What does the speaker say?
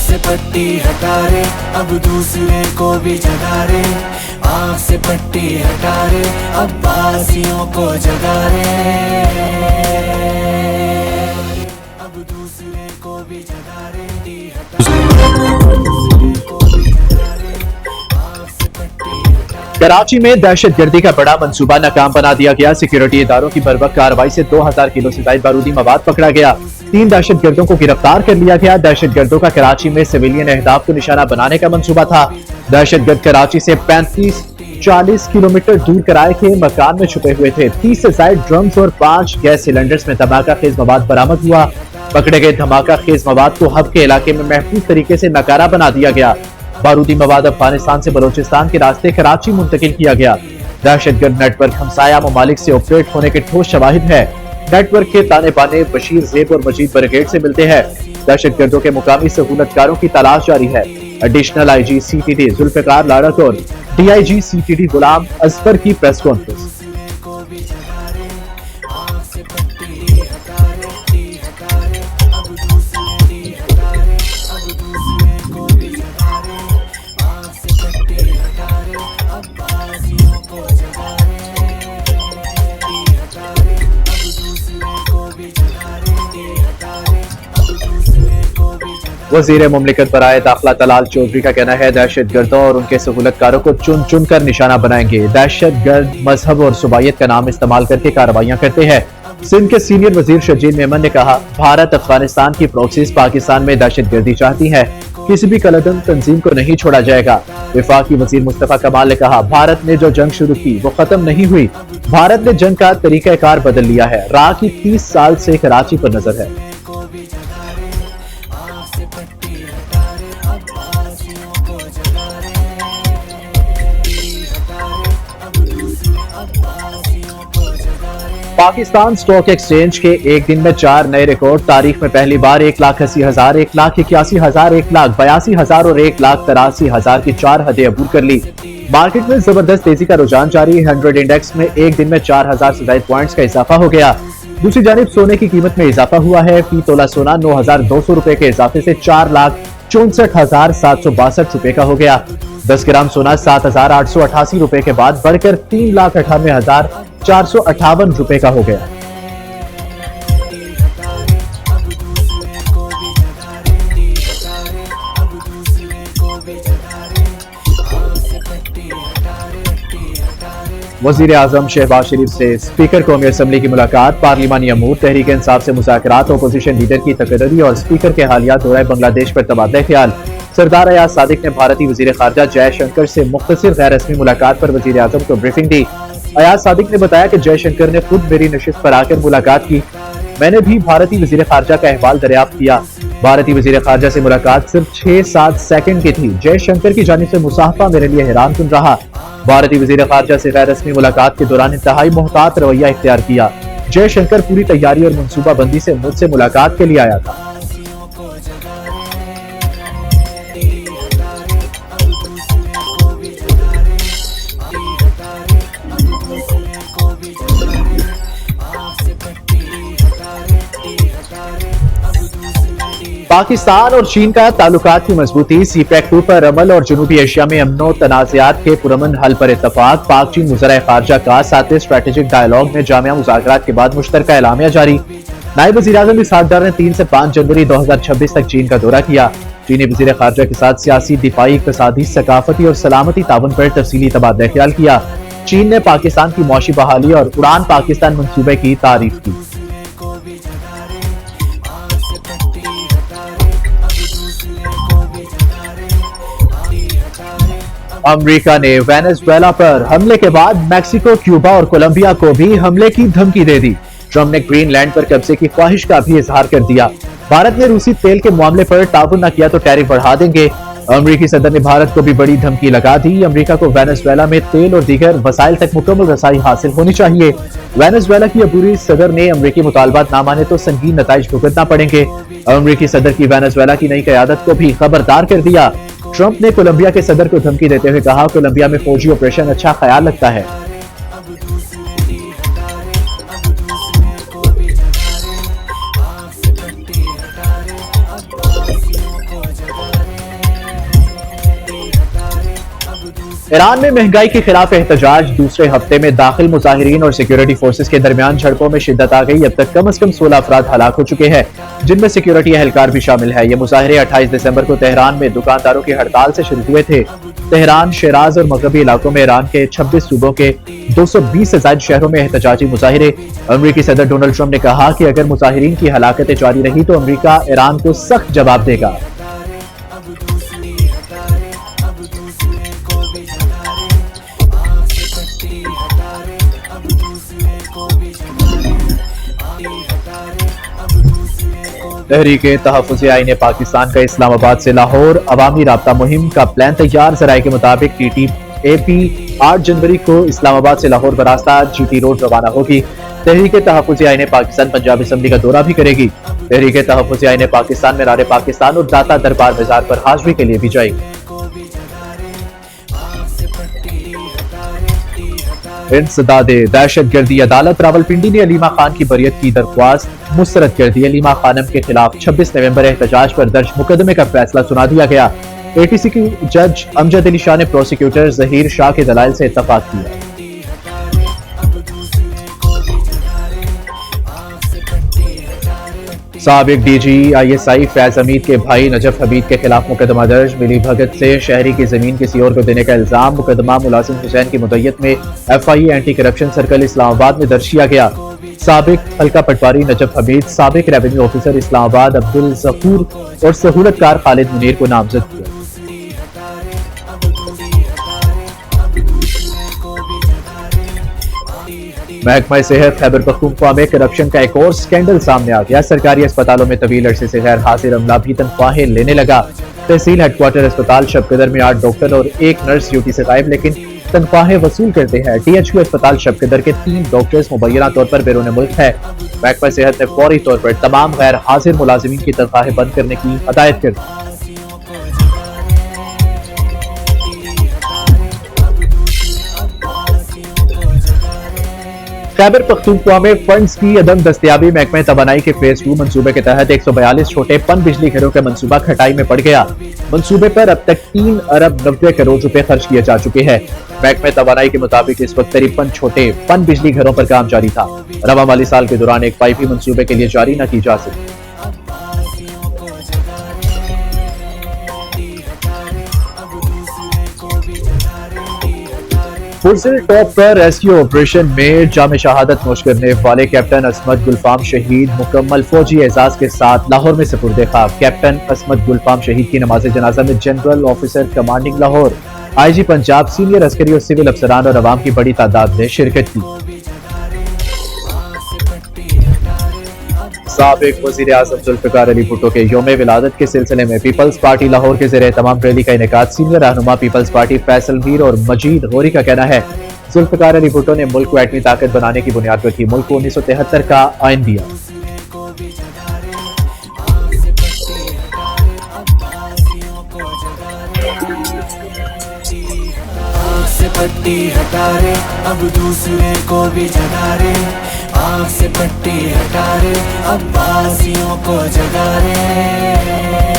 से पट्टी हटा रे, अब दूसरे को भी जगा रे। आँख से पट्टी हटा रे, अब बासियों को जगा रे। अब दूसरे को भी जगा रे। कराची में दहशतगर्दी का बड़ा मंसूबा नाकाम बना दिया गया। सिक्योरिटी इदारों की बर्वक्त कार्रवाई से 2000 किलो से ज्यादा बारूदी मवाद पकड़ा गया। 3 दहशतगर्दों को गिरफ्तार कर लिया गया। दहशतगर्दों का कराची में सिविलियन अहदाफ को निशाना बनाने का मंसूबा था। दहशतगर्द कराची से 35-40 किलोमीटर दूर किराए के मकान में छुपे हुए थे। 30 से ज्यादा ड्रम्स और 5 गैस सिलेंडर्स में धमाका खेज मवाद बरामद हुआ। पकड़े गए धमाका खेज मवाद को हब के इलाके में महफूज तरीके से नकारा बना दिया गया। बारूदी मवाद अफगानिस्तान से बलोचिस्तान के रास्ते कराची मुंतकिल किया गया। दहशतगर्द नेटवर्क हमसाया ममालिक से ऑपरेट होने के ठोस शवाहिद है। नेटवर्क के ताने बाने बशीर जेब और मजीद ब्रिगेड से मिलते हैं। दहशतगर्दों के मुकामी सहूलतकारों की तलाश जारी है। एडिशनल IG CTD जुल्फिकार लाड़क और DIG CTD गुलाम असफर की प्रेस कॉन्फ्रेंस। वजीर मुमलिकत बराए दाखिला तलाल चौधरी का कहना है, दहशतगर्दों और उनके सहूलतकारों को चुन चुन कर निशाना बनाएंगे। दहशतगर्द मजहब और सुबायत का नाम इस्तेमाल करके कार्रवाइयां करते हैं। सिंध के सीनियर वजीर शजील मेमन ने कहा, भारत अफगानिस्तान की प्रॉक्सीज पाकिस्तान में दहशतगर्दी चाहती है। किसी भी कलदम तंजीम को नहीं छोड़ा जाएगा। विफाकी वजीर मुस्तफा कमाल ने कहा, भारत ने जो जंग शुरू की वो खत्म नहीं हुई। भारत ने जंग का तरीकाकार बदल लिया है। राह की 30 साल से कराची पर नजर है। पाकिस्तान स्टॉक एक्सचेंज के एक दिन में 4 नए रिकॉर्ड। तारीख में पहली बार 1,80,000, 1,81,000, 1,82,000 और 1,83,000 की 4 हदें अबूर कर ली। मार्केट में जबरदस्त तेजी का रुझान जारी। 100 इंडेक्स में एक दिन में 4,000 से ज्यादा पॉइंट्स का इजाफा हो गया। दूसरी जानिब सोने की कीमत में इजाफा हुआ है। फी तोला सोना 9,200 रुपए के इजाफे से 4,64,762 रुपए का हो गया। 10 ग्राम सोना 7,888 रुपए के बाद बढ़कर 3,98,458 रुपए का हो गया। वजीर आजम शहबाज शरीफ से स्पीकर कौमी असम्बली की मुलाकात। पार्लिमानी अमूर, तहरीक इंसाफ से मुज़ाकरात, अपोजिशन लीडर की तकर्री और स्पीकर के हालिया दौरे बांग्लादेश पर तबादला ख्याल। सरदार अयाज सादिक ने भारतीय वजीर खारजा जयशंकर से मुख्तसर गैर रस्मी मुलाकात पर वजीर आजम को ब्रीफिंग दी। अयाज सादिक ने बताया कि जयशंकर ने खुद मेरी नशिस्त पर आकर मुलाकात की। मैंने भी भारतीय वजीर खारजा का अहवाल दरियाफ्त किया। भारतीय वजीर खारजा से मुलाकात सिर्फ 6-7 सेकंड की थी। जयशंकर की जानिब से मुसाफा मेरे लिए हैरान कुन रहा। भारतीय वजीर खारजा से गैर रस्मी मुलाकात के दौरान इंतहाई मोहतात रवैया इख्तियार किया। जयशंकर पूरी तैयारी और मनसूबाबंदी से मुझसे मुलाकात के लिए आया था। पाकिस्तान और चीन का ताल्लुकात की मजबूती। CPEC-2 पर अमल और जनूबी एशिया में अमनो तनाज़ात के पुरअमन हल पर इत्तफाक। पाक चीन वज़ीर ख़ारजा का 7वें स्ट्रेटेजिक डायलॉग में जामिया मुज़ाकरात के बाद मुश्तरका एलामिया जारी। नायब वज़ीर आज़म इसहाक डार ने 3 से 5 जनवरी 2026 तक चीन का दौरा किया। चीनी वज़ीर ख़ारजा के साथ सियासी, दिफाई, इक़्तिसादी, सकाफती और सलामती ताउन पर तफसीली तबादला ख्याल किया। चीन ने पाकिस्तान की मौशी बहाली और उड़ान पाकिस्तान मंसूबे की तारीफ की। अमेरिका ने वेनेजुएला पर हमले के बाद मैक्सिको, क्यूबा और कोलंबिया को भी हमले की धमकी दे दी। ट्रंप ने ग्रीनलैंड पर कब्जे की ख्वाहिश का भी इजहार कर दिया। भारत ने रूसी तेल के मामले पर ताउन न किया तो टैरिफ बढ़ा देंगे। अमेरिकी सदर ने भारत को भी बड़ी धमकी लगा दी। अमेरिका को वेनेजुएला में तेल और दीगर वसाइल तक मुकम्मल रसाई हासिल होनी चाहिए। वेनेजुएला की अबूरी सदर ने अमेरिकी मुतालबात ना माने तो संगीन नताइज भुगतना पड़ेंगे। अमेरिकी सदर की वेनेजुएला की नई क़यादत को भी खबरदार कर दिया। ट्रंप ने कोलंबिया के सदर को धमकी देते हुए कहा, कोलंबिया में फौजी ऑपरेशन अच्छा ख्याल लगता है। ईरान में महंगाई के खिलाफ एहतजाज दूसरे हफ्ते में दाखिल मुजाहिरीन और सिक्योरिटी फोर्सेस के दरमियान झड़पों में शिद्दत आ गई। अब तक कम से कम 16 अफराद हलाक हो चुके हैं, जिनमें सिक्योरिटी एहलकार भी शामिल है। ये मुजाहरे 28 दिसंबर को तेहरान में दुकानदारों की हड़ताल से शुरू हुए थे। तेहरान, शिराज और मगरबी इलाकों में ईरान के 26 सूबों के 220 से ज्यादा शहरों में एहतजाजी मुजाहिरे। अमेरिकी सदर डोनाल्ड ट्रंप ने कहा कि अगर मुजाहिरीन की हलाकतें जारी रही तो अमेरिका ईरान को सख्त जवाब देगा। तहरीके तहफ़्फ़ुज़ आईन पाकिस्तान का इस्लामाबाद से लाहौर अवामी राब्ता मुहिम का प्लान तैयार। ज़राए के मुताबिक TTAP 8 जनवरी को इस्लामाबाद से लाहौर बरास्ता GT रोड रवाना होगी। तहरीके तहफ़्फ़ुज़ आईन पाकिस्तान पंजाब असम्बली का दौरा भी करेगी। तहरीके तहफ़्फ़ुज़ आईन पाकिस्तान में नारे पाकिस्तान और दाता दरबार मज़ार पर हाजिरी के लिए भी जाएगी। इंसदादे दहशतगर्दी अदालत रावलपिंडी ने अलीमा खान की बरियत की दरख्वास्त मुस्तरद कर दी। अलीमा खानम के खिलाफ 26 नवंबर एहतजाज पर दर्ज मुकदमे का फैसला सुना दिया गया। ATC की जज अमजद अली शाह ने प्रोसिक्यूटर जहीर शाह के दलाइल से इत्तफाक किया। साबिक DG ISI फैज हमीद के भाई नजफ हमीद के खिलाफ मुकदमा दर्ज। मिली भगत से शहरी की जमीन किसी और को देने का इल्जाम। मुकदमा मुलाजिम हुसैन की मुद्दत में FIA anti corruption circle Islamabad में दर्ज किया गया। साबिक हल्का पटवारी नजफ हमीद, साबिक रेवेन्यू ऑफिसर इस्लामाबाद अब्दुल जफूर और सहूलतकार खालिद मुनीर को नामजद किया। महकमा सेहत खैबर पख्तूनख्वा में करप्शन का एक और स्कैंडल सामने आ गया। सरकारी अस्पतालों में तवील अरसे से गैर हाजिर अमला भी तनख्वाहें लेने लगा। तहसील हेडक्वार्टर अस्पताल शबकदर में 8 डॉक्टर और 1 नर्स ड्यूटी से गायब, लेकिन तनख्वाहें वसूल करते हैं। THQ अस्पताल शबकदर के 3 डॉक्टर्स मुबैना तौर पर बैरून मुल्क है। महकमा सेहत ने फौरी तौर पर तमाम गैर हाजिर मुलाजिमीन की तनख्वाहें बंद करने की हदायत कर दी। खैबर पख्तूनख्वा में फंड्स की अदम दस्तयाबी। महकमा तवानाई के फेज 2 मंसूबे के तहत 142 छोटे पन बिजली घरों का मंसूबा खटाई में पड़ गया। मंसूबे पर अब तक 3 अरब 90 करोड़ रुपए खर्च किए जा चुके हैं। महकमा तवानाई के मुताबिक इस वक्त 53 छोटे पन बिजली घरों पर काम जारी था। रवा माली साल के दौरान एक पाइप भी मंसूबे के लिए जारी न की जा सकी। पुरसिल टॉप पर रेस्क्यू ऑपरेशन में जामे शहादत नोश करने वाले कैप्टन असमत गुलफाम शहीद मुकम्मल फौजी एजाज के साथ लाहौर में सुपुर्द खाक। कैप्टन असमत गुलफाम शहीद की नमाज जनाजा में general officer commanding Lahore, IG Punjab, senior Askari और सिविल अफसरान और अवाम की बड़ी तादाद ने शिरकत की। साबिक वज़ीर आज़म जुल्फ़िकार अली भुट्टो के यौम विलादत के सिलसिले में पीपल्स पार्टी लाहौर के ज़रिए तमाम रैली का इनेकाद। सीनियर रहनुमा पीपल्स पार्टी फैसल मीर और मजीद गौरी का कहना है जुल्फ़िकार अली भुट्टो ने मुल्क को एटमी ताकत बनाने की बुनियाद रखी। मुल्क को 1973 का आइन दिया। पट्टी हटा रे अब दूसरे को भी जगा रे, आँख से पट्टी हटा रे अब बासियों को जगा रे।